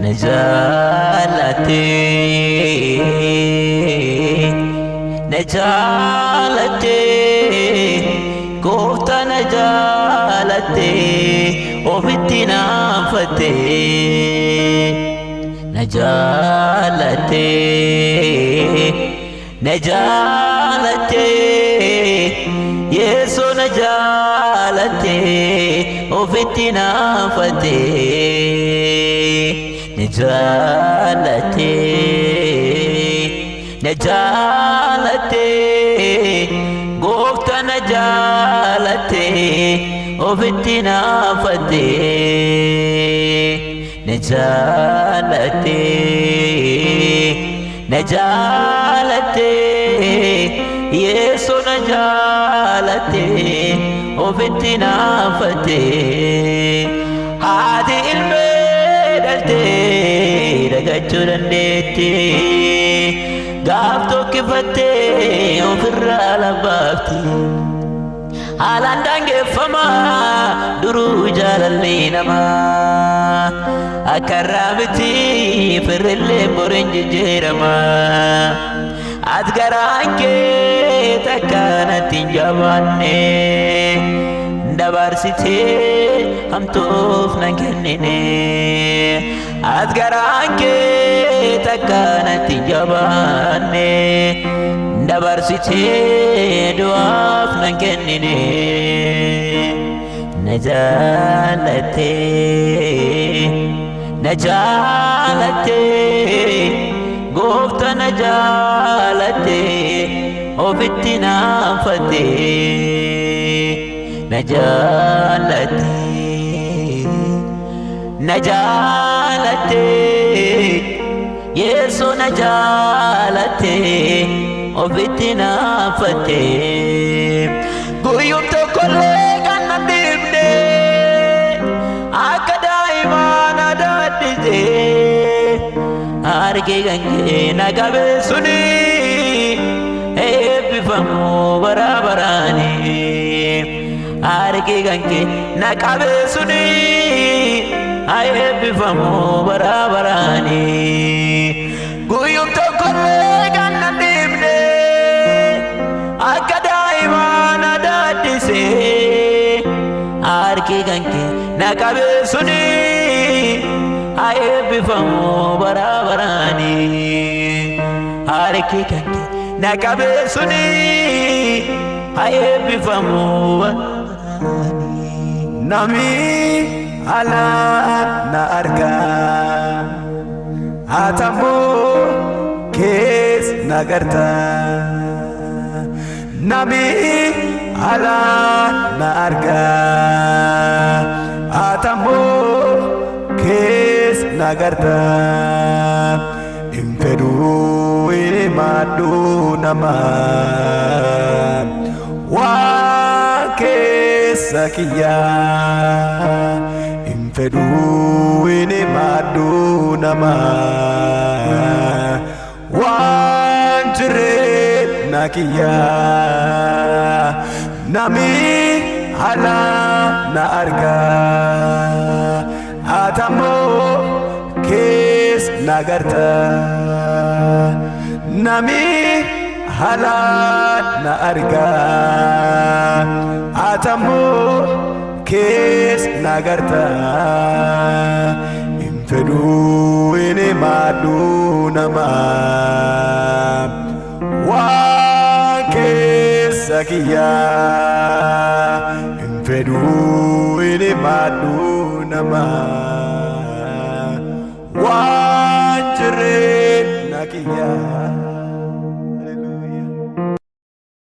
نجالتي نجالتي كوتا نجالتي وفي نافتي نجالتي نجالتي يسوع نجالتي وفي نافتي نجالتي نجالتي قوت نجالتي وفي نافتي نجالتي نجالتي يسوع نجالتي وفي نافتي هذه المدلتي رجعت رندتي قابتو كفتي وفي الرالبابتي هالان دانجي فما درو جالالي نما أكرامتي فر اللي برنج جيرما أتقرانكي تكانت جواني دبارسيتي هم توفنا كنيني أتقرانكي تكانت جواني دبارسيتي دوافنا كنيني نجالتي نجالتي قفت نجالتي وفي نافتي نجالتي نجالتي يسوع نجالتي وفي نافتي قيوم تقول Arke gange nagabe suni ebifamu barabarani Arke gange nagabe suni ebifamu barabarani Guyum tokole ganandimne akadai mana dadise Arke gange nagabe suni ebifamu barabarani Arke gange nagabe suni ebifamu barabarani Nami ala na arga Atamu kes nagarta Nami ala na arga Atamu kes nagarta Impedu ini madu nama Wa kesakia Impedu ini madu nama Wanjret nakia Nami ala na arga Atamu kes nagarta Nami halat na arga Atamu kes nagarta Impedu ini madu nama Wa kesakia Impedu ini madu nama Wanjret nakia